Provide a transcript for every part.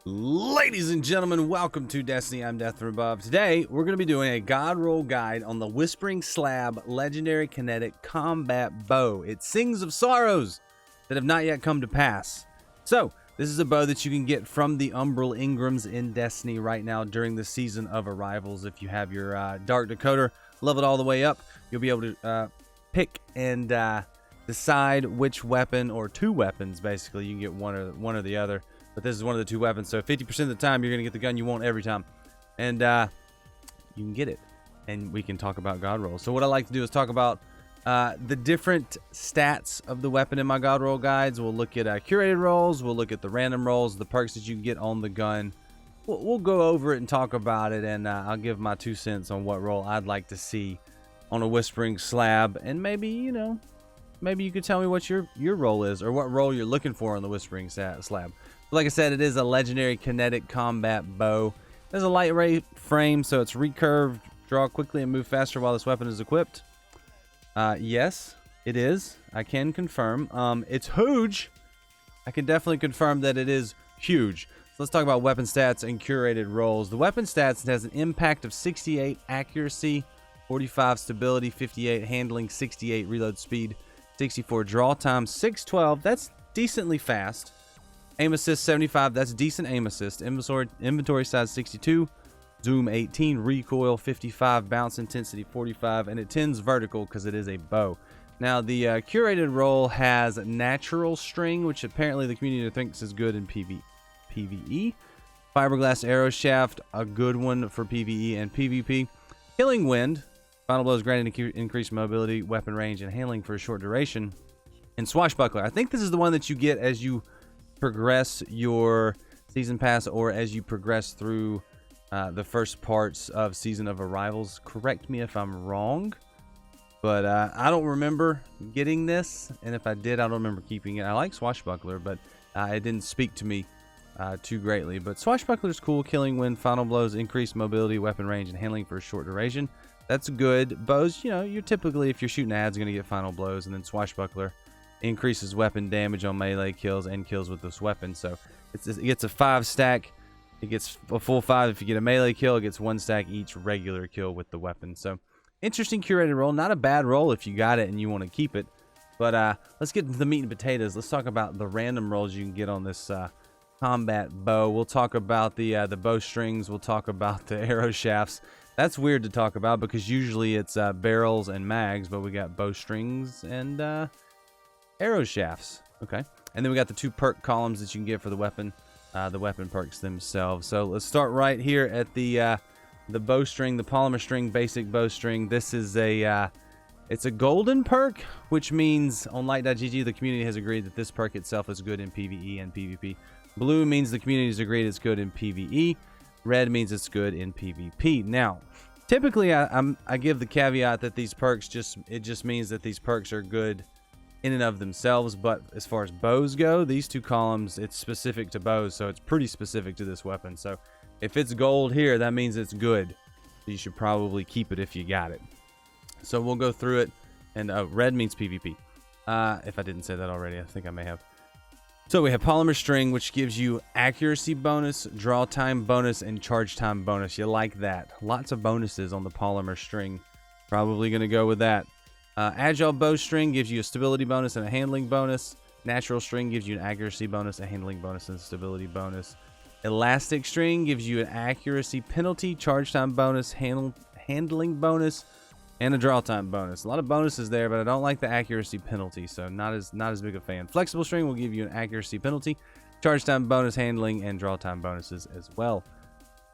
Ladies and gentlemen, welcome to Destiny. I'm Death from Above. Today, we're going to be doing a God roll guide on the Whispering Slab Legendary Kinetic Combat Bow. It sings of sorrows that have not yet come to pass. So, this is a bow that you can get from the Umbral Ingrams in Destiny right now during the Season of Arrivals. If you have your Dark Decoder leveled all the way up, you'll be able to pick and decide which weapon, or two weapons basically. You can get one or the other. But this is one of the two weapons, so 50% of the time, you're going to get the gun you want every time. And you can get it. And we can talk about God rolls. So what I like to do is talk about the different stats of the weapon in my God roll guides. We'll look at curated rolls. We'll look at the random rolls, the perks that you can get on the gun. We'll go over it and talk about it, and I'll give my 2 cents on what roll I'd like to see on a Whispering Slab. And maybe, you know, maybe you could tell me what your roll is, or what roll you're looking for on the Whispering Slab. Like I said, it is a legendary kinetic combat bow. There's a light ray frame, so it's recurved, draw quickly, and move faster while this weapon is equipped. Yes, it is. I can confirm. It's huge. I can definitely confirm that it is huge. So let's talk about weapon stats and curated rolls. The weapon stats, it has an impact of 68 accuracy, 45 stability, 58 handling, 68 reload speed, 64 draw time, 612. That's decently fast. Aim assist 75, that's decent aim assist. Inventory size 62, zoom 18, recoil 55, bounce intensity 45, and it tends vertical because it is a bow. Now the curated roll has natural string, which apparently the community thinks is good in PvE. Fiberglass arrow shaft, a good one for PvE and PvP. Killing wind, final blows granted increased mobility, weapon range, and handling for a short duration. And swashbuckler, I think this is the one that you get as you progress your season pass, or as you progress through the first parts of Season of Arrivals. Correct me if I'm wrong, but I don't remember getting this, and if I did, I don't remember keeping it. I like swashbuckler, but it didn't speak to me too greatly. But swashbuckler is cool. Killing wind, final blows, increased mobility, weapon range, and handling for a short duration. That's good. Bows, you know, you're typically, if you're shooting ads, going to get final blows, and then swashbuckler increases weapon damage on melee kills and kills with this weapon. So it gets a 5 stack. It gets a full 5 if you get a melee kill. It gets 1 stack each regular kill with the weapon. So interesting curated roll. Not a bad roll if you got it and you want to keep it. But let's get into the meat and potatoes. Let's talk about the random rolls you can get on this combat bow. We'll talk about the bowstrings. We'll talk about the arrow shafts. That's weird to talk about because usually it's barrels and mags, but we got bowstrings and arrow shafts. Okay, and then we got the 2 perk columns that you can get for the weapon perks themselves. So let's start right here at the bowstring, the polymer string basic bowstring. This is it's a golden perk, which means on light.gg the community has agreed that this perk itself is good in PvE and PvP. Blue means the community has agreed it's good in PvE. Red means it's good in PvP. Now, typically I give the caveat that these perks just means that these perks are good in and of themselves, but as far as bows go, these 2 columns, it's specific to bows, so it's pretty specific to this weapon. So if it's gold here, that means it's good. You should probably keep it if you got it. So we'll go through it, and red means PvP. If I didn't say that already, I think I may have. So we have polymer string, which gives you accuracy bonus, draw time bonus, and charge time bonus. You like that. Lots of bonuses on the polymer string. Probably going to go with that. Agile bowstring gives you a stability bonus and a handling bonus. Natural string gives you an accuracy bonus, a handling bonus, and a stability bonus. Elastic string gives you an accuracy penalty, charge time bonus, handling bonus, and a draw time bonus. A lot of bonuses there, but I don't like the accuracy penalty, so not as big a fan. Flexible string will give you an accuracy penalty, charge time bonus, handling, and draw time bonuses as well.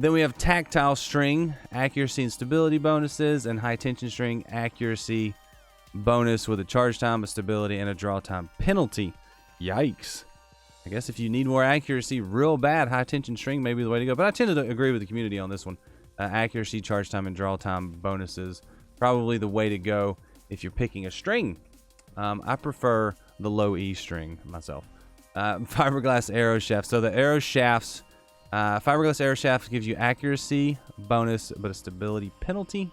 Then we have tactile string, accuracy and stability bonuses, and high tension string, accuracy bonus with a charge time, a stability, and a draw time penalty. Yikes. I guess if you need more accuracy real bad, high tension string may be the way to go. But I tend to agree with the community on this one. Accuracy, charge time, and draw time bonuses, probably the way to go if you're picking a string. I prefer the low E string myself. Fiberglass arrow shaft. So the arrow shafts, fiberglass arrow shaft gives you accuracy bonus, but a stability penalty.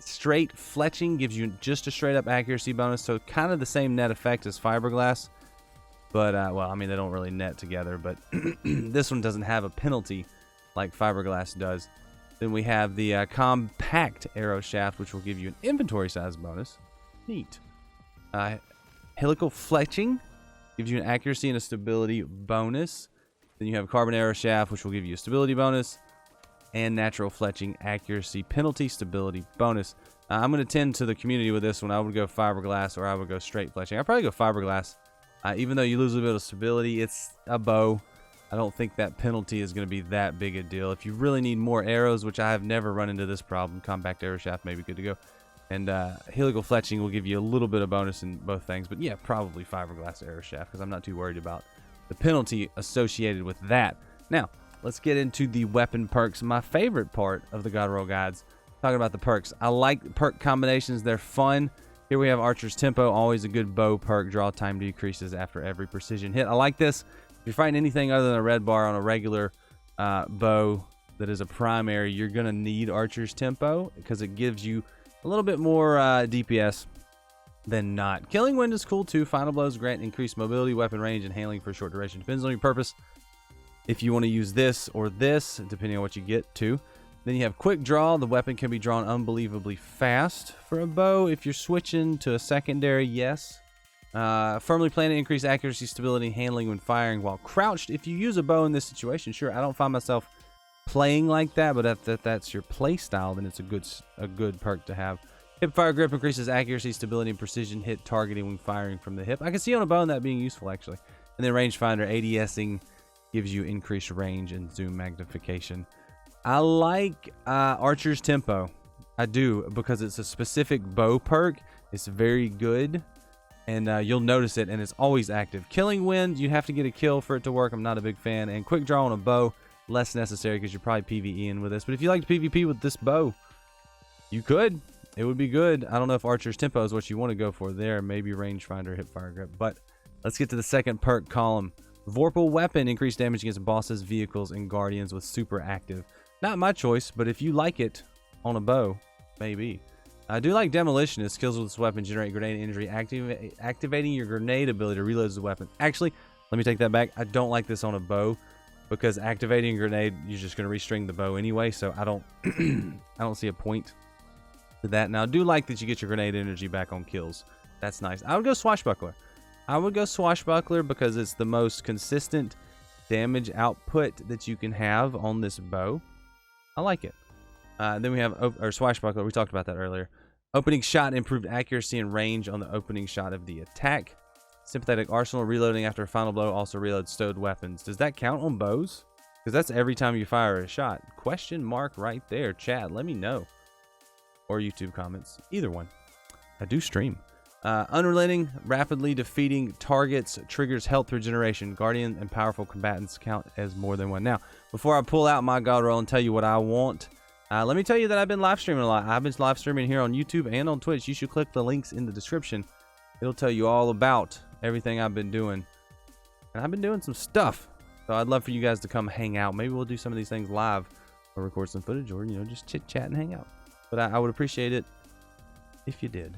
Straight fletching gives you just a straight up accuracy bonus, so kind of the same net effect as fiberglass. But, well, I mean, they don't really net together, but this one doesn't have a penalty like Fiberglass does. Then we have the compact arrow shaft, which will give you an inventory size bonus. Neat. Helical fletching gives you an accuracy and a stability bonus. Then you have carbon arrow shaft, which will give you a stability bonus. And natural fletching, accuracy, penalty, stability bonus. I'm going to tend to the community with this one. I would go Fiberglass, or I would go straight fletching. I'd probably go Fiberglass. Even though you lose a bit of stability, it's a bow. I don't think that penalty is going to be that big a deal. If you really need more arrows, which I have never run into this problem, compact arrow shaft may be good to go. And helical fletching will give you a little bit of bonus in both things. But yeah, probably Fiberglass arrow shaft, because I'm not too worried about the penalty associated with that. Now, let's get into the weapon perks. My favorite part of the God Roll guides, talking about the perks. I like perk combinations. They're fun. Here we have Archer's Tempo, always a good bow perk. Draw time decreases after every precision hit. I like this. If you're fighting anything other than a red bar on a regular bow that is a primary, you're going to need Archer's Tempo because it gives you a little bit more DPS than not. Killing Wind is cool too. Final blows grant increased mobility, weapon range, and handling for a short duration. Depends on your purpose. If you want to use this or this, depending on what you get to. Then you have Quick Draw. The weapon can be drawn unbelievably fast for a bow. If you're switching to a secondary, yes. Firmly planted, increase accuracy, stability, handling when firing while crouched. If you use a bow in this situation, sure, I don't find myself playing like that, but if that's your play style, then it's a good perk to have. Hip Fire Grip increases accuracy, stability, and precision hit targeting when firing from the hip. I can see on a bow that being useful, actually. And then Rangefinder, ADSing gives you increased range and zoom magnification. I like Archer's Tempo. I do, because it's a specific bow perk. It's very good, and you'll notice it, and it's always active. Killing Wind, you have to get a kill for it to work. I'm not a big fan. And Quick Draw on a bow, less necessary because you're probably PvEing with this. But if you like to PvP with this bow, you could. It would be good. I don't know if Archer's Tempo is what you want to go for there. Maybe Rangefinder, Hip Fire Grip. But let's get to the second perk column. Vorpal Weapon, increased damage against bosses, vehicles, and guardians with super active. Not my choice, but if you like it on a bow, maybe. I do like Demolitionist. Skills with this weapon generate grenade injury, activating your grenade ability to reload the weapon. Actually, let me take that back. I don't like this on a bow because activating a grenade, you're just going to restring the bow anyway, so I don't I don't see a point to that. Now, I do like that you get your grenade energy back on kills. That's nice. I would go Swashbuckler. I would go Swashbuckler because it's the most consistent damage output that you can have on this bow. I like it. Then we have Swashbuckler. We talked about that earlier. Opening shot, improved accuracy and range on the opening shot of the attack. Sympathetic Arsenal, reloading after a final blow, also reloads stowed weapons. Does that count on bows? Because that's every time you fire a shot. Question mark right there. Chat, let me know. Or YouTube comments. Either one. I do stream. Unrelenting, rapidly defeating targets, triggers health regeneration. Guardian and powerful combatants count as more than one. Now, before I pull out my God Roll and tell you what I want, let me tell you that I've been live streaming a lot. I've been live streaming here on YouTube and on Twitch. You should click the links in the description. It'll tell you all about everything I've been doing. And I've been doing some stuff. So I'd love for you guys to come hang out. Maybe we'll do some of these things live or record some footage or, you know, just chit chat and hang out. But I would appreciate it if you did.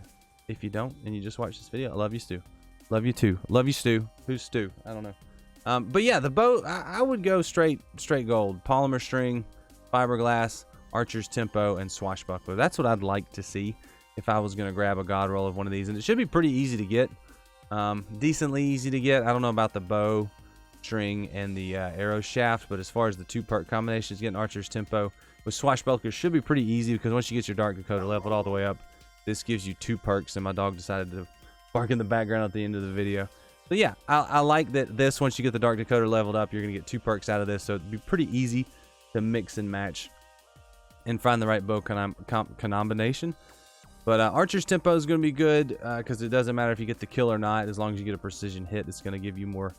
If you don't and you just watch this video, I love you, Stu. Love you too. Love you, Stu. Who's Stu? I don't know. But yeah, the bow, I would go straight gold. Polymer string, Fiberglass, Archer's Tempo, and Swashbuckler. That's what I'd like to see if I was going to grab a God Roll of one of these. And it should be pretty easy to get. Decently easy to get. I don't know about the bow, string, and the arrow shaft, but as far as the two perk combinations, getting Archer's Tempo with Swashbuckler should be pretty easy because once you get your Dark Dakota leveled all the way up, this gives you two perks, and my dog decided to bark in the background at the end of the video. So yeah, I like that this, once you get the Dark Dakota leveled up, you're going to get two perks out of this, so it'd be pretty easy to mix and match and find the right bow combination. But Archer's Tempo is going to be good because it doesn't matter if you get the kill or not. As long as you get a precision hit, it's going to give you more,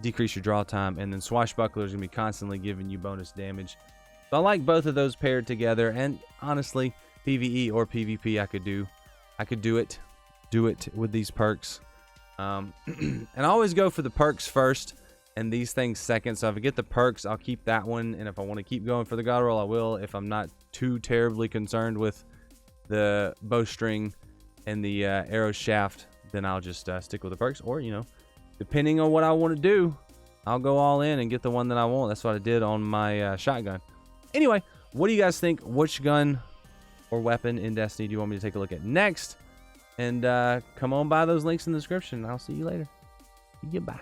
decrease your draw time. And then Swashbuckler is going to be constantly giving you bonus damage. So I like both of those paired together, and honestly, PvE or PvP, I could do it with these perks. And I always go for the perks first and these things second. So if I get the perks, I'll keep that one, and if I want to keep going for the God Roll, I will. If I'm not too terribly concerned with the bowstring and the arrow shaft, then I'll just stick with the perks. Or, you know, depending on what I want to do, I'll go all in and get the one that I want. That's what I did on my shotgun. Anyway, what do you guys think? Which gun or weapon in Destiny do you want me to take a look at next? And come on by those links in the description. I'll see you later. Goodbye.